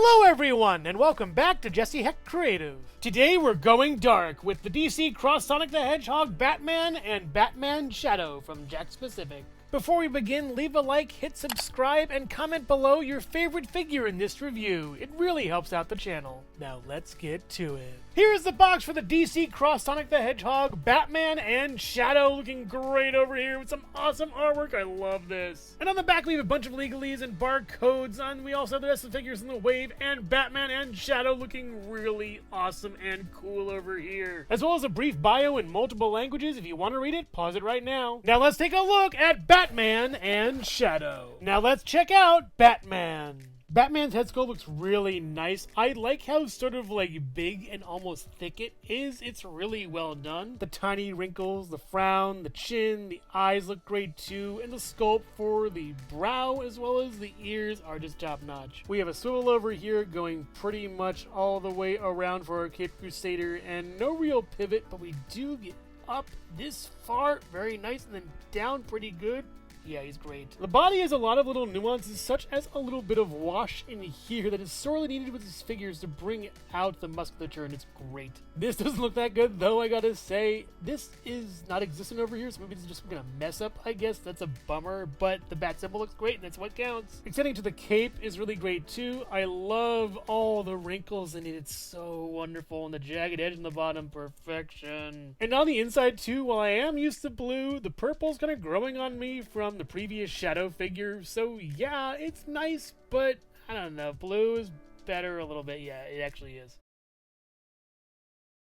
Hello everyone, and welcome back to Jesse Hecht Creative. Today we're going dark with the DC Cross Sonic the Hedgehog Batman and Batman Shadow from Jakks Pacific. Before we begin, leave a like, hit subscribe, and comment below your favorite figure in this review. It really helps out the channel. Now let's get to it. Here's the box for the DC Cross Sonic the Hedgehog, Batman, and Shadow, looking great over here with some awesome artwork. I love this. And on the back we have a bunch of legalese and barcodes, and we also have the rest of the figures in the wave, and Batman and Shadow looking really awesome and cool over here. As well as a brief bio in multiple languages. If you want to read it, pause it right now. Now let's take a look at Batman and Shadow. Now let's check out Batman. Batman's head sculpt looks really nice. I like how sort of like big and almost thick it is. It's really well done. The tiny wrinkles, the frown, the chin, the eyes look great too, and the sculpt for the brow as well as the ears are just top notch. We have a swivel over here going pretty much all the way around for our Cape Crusader, and no real pivot, but we do get up this far, very nice, and then down pretty good. Yeah, he's great. The body has a lot of little nuances, such as a little bit of wash in here that is sorely needed with his figures to bring out the musculature, and it's great. This doesn't look that good, though, I gotta say. This is not existent over here, so maybe it's just gonna mess up, I guess. That's a bummer, but the bat symbol looks great, and that's what counts. Extending to the cape is really great, too. I love all the wrinkles in it. It's so wonderful, and the jagged edge on the bottom, perfection. And on the inside, too, while I am used to blue, the purple's kind of growing on me from the previous Shadow figure, so yeah, it's nice, but I don't know, blue is better a little bit. Yeah, it actually is.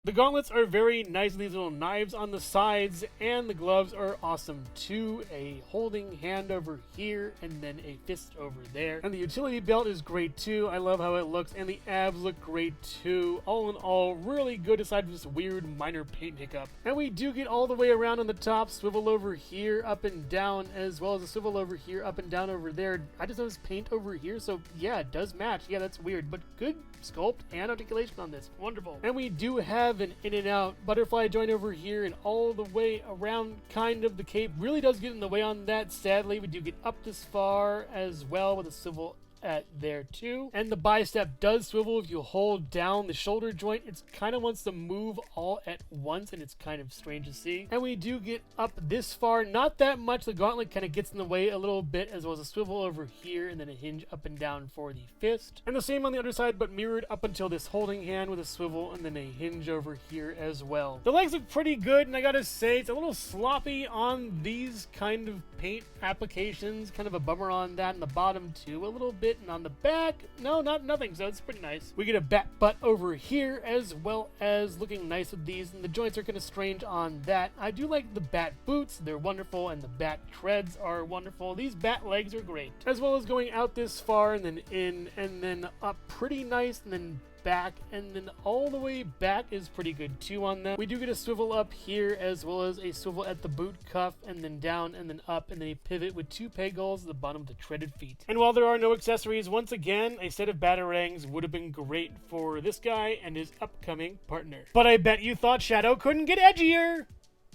The gauntlets are very nice, these little knives on the sides, and the gloves are awesome too. A holding hand over here, and then a fist over there. And the utility belt is great too. I love how it looks, and the abs look great too. All in all, really good aside from this weird minor paint hiccup. And we do get all the way around on the top, swivel over here, up and down, as well as a swivel over here, up and down over there. I just noticed paint over here, so yeah, it does match. Yeah, that's weird, but good sculpt and articulation on this. Wonderful. And we do have an in and out butterfly joint over here, and all the way around. Kind of the cape really does get in the way on that. Sadly, we do get up this far as well with a swivel at there too, and the bicep does swivel if you hold down the shoulder joint. It's kind of wants to move all at once, and it's kind of strange to see. And we do get up this far, not that much. The gauntlet kind of gets in the way a little bit, as well as a swivel over here, and then a hinge up and down for the fist, and the same on the other side, but mirrored up until this holding hand with a swivel, and then a hinge over here as well. The legs look pretty good, and I gotta say it's a little sloppy on these kind of paint applications. Kind of a bummer on that, and the bottom too a little bit. And on the back, no, nothing, so it's pretty nice. We get a bat butt over here, as well as looking nice with these, and the joints are kind of strange on that. I do like the bat boots, they're wonderful, and the bat treads are wonderful. These bat legs are great, as well as going out this far, and then in, and then up pretty nice, and then back, and then all the way back is pretty good too on them. We do get a swivel up here, as well as a swivel at the boot cuff, and then down, and then up, and then a pivot with two peg holes at the bottom of the treaded feet. And while there are no accessories, once again, a set of batarangs would have been great for this guy and his upcoming partner. But I bet you thought Shadow couldn't get edgier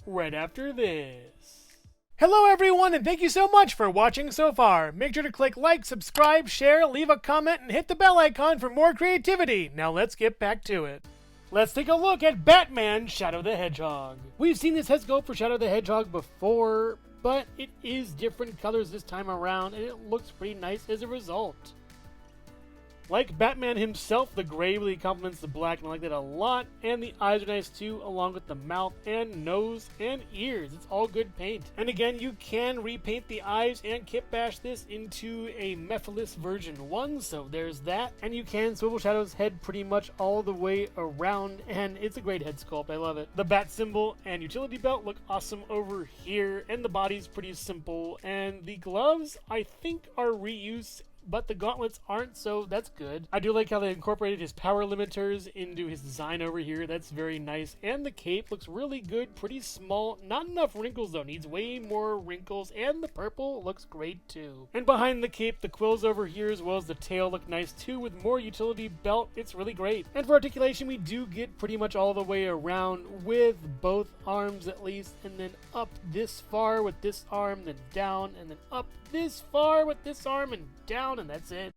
right after this. Hello everyone, and thank you so much for watching so far. Make sure to click like, subscribe, share, leave a comment, and hit the bell icon for more creativity. Now let's get back to it. Let's take a look at Batman Shadow the Hedgehog. We've seen this head sculpt for Shadow the Hedgehog before, but it is different colors this time around, and it looks pretty nice as a result. Like Batman himself, the gray really complements the black, and I like that a lot. And the eyes are nice too, along with the mouth and nose and ears. It's all good paint. And again, you can repaint the eyes and kit bash this into a Mephiles version 1, so there's that. And you can swivel Shadow's head pretty much all the way around, and it's a great head sculpt. I love it. The bat symbol and utility belt look awesome over here, and the body's pretty simple. And the gloves, I think, are reuse, but the gauntlets aren't, so that's good. I do like how they incorporated his power limiters into his design over here. That's very nice. And the cape looks really good, pretty small. Not enough wrinkles though, needs way more wrinkles. And the purple looks great too. And behind the cape, the quills over here as well as the tail look nice too, with more utility belt. It's really great. And for articulation, we do get pretty much all the way around with both arms at least, and then up this far with this arm, then down, and then up this far with this arm, and down, and that's it.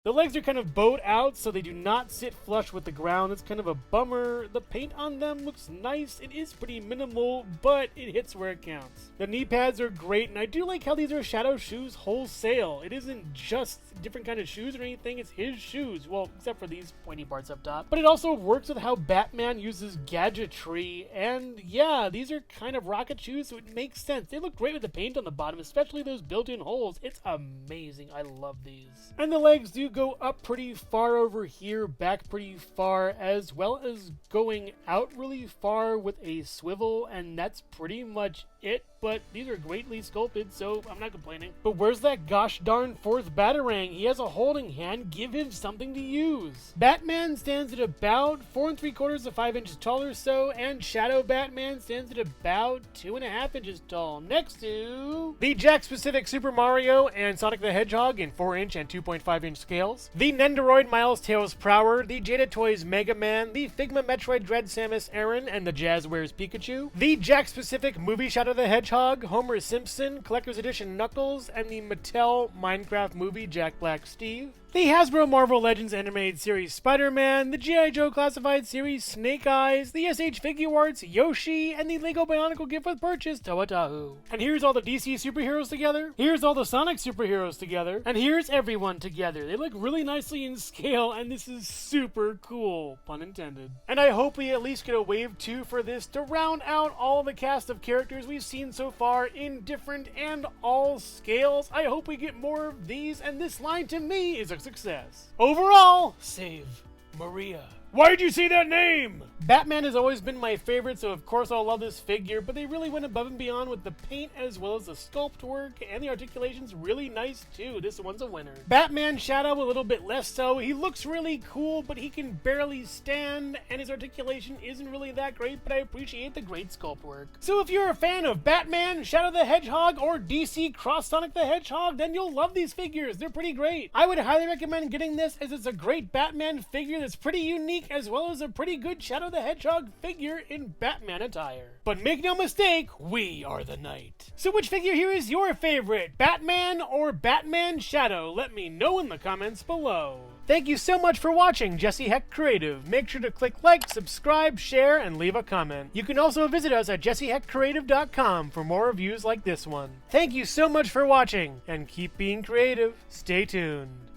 The legs are kind of bowed out, so they do not sit flush with the ground. It's kind of a bummer. The paint on them looks nice. It is pretty minimal, but it hits where it counts. The knee pads are great, and I do like how these are Shadow shoes wholesale. It isn't just different kind of shoes or anything, it's his shoes. Well, except for these pointy parts up top. But it also works with how Batman uses gadgetry, and yeah, these are kind of rocket shoes, so it makes sense. They look great with the paint on the bottom, especially those built-in holes. It's amazing. I love these. And the legs do go up pretty far over here, back pretty far, as well as going out really far with a swivel, and that's pretty much it. But these are greatly sculpted, so I'm not complaining. But where's that gosh darn fourth Batarang? He has a holding hand. Give him something to use. Batman stands at about 4 3/4 to 5 inches tall or so, and Shadow Batman stands at about 2.5 inches tall, next to the Jakks specific Super Mario and Sonic the Hedgehog in 4-inch and 2.5-inch scales, the Nendoroid Miles Tails Prower, the Jada Toys Mega Man, the Figma Metroid Dread Samus Aran and the Jazzwares Pikachu, the Jakks specific Movie Shadow the Hedgehog, Homer Simpson, Collector's Edition Knuckles, and the Mattel Minecraft movie Jack Black Steve, the Hasbro Marvel Legends Animated Series Spider-Man, the G.I. Joe Classified Series Snake Eyes, the SH Figure Arts Yoshi, and the Lego Bionicle Gift with Purchase Toa-Tahu. And here's all the DC superheroes together, here's all the Sonic superheroes together, and here's everyone together. They look really nicely in scale, and this is super cool, pun intended. And I hope we at least get a wave 2 for this to round out all the cast of characters we've seen so far in different and all scales. I hope we get more of these, and this line to me is a success. Overall, save Maria. Why did you say that name? Batman has always been my favorite, so of course I'll love this figure, but they really went above and beyond with the paint as well as the sculpt work, and the articulation's really nice too. This one's a winner. Batman Shadow a little bit less so. He looks really cool, but he can barely stand, and his articulation isn't really that great, but I appreciate the great sculpt work. So if you're a fan of Batman, Shadow the Hedgehog, or DC Cross Sonic the Hedgehog, then you'll love these figures. They're pretty great. I would highly recommend getting this, as it's a great Batman figure that's pretty unique, as well as a pretty good Shadow the Hedgehog figure in Batman attire. But make no mistake, we are the Knight. So which figure here is your favorite? Batman or Batman Shadow? Let me know in the comments below. Thank you so much for watching Jesse Hecht Creative. Make sure to click like, subscribe, share, and leave a comment. You can also visit us at jessehechtcreative.com for more reviews like this one. Thank you so much for watching, and keep being creative. Stay tuned.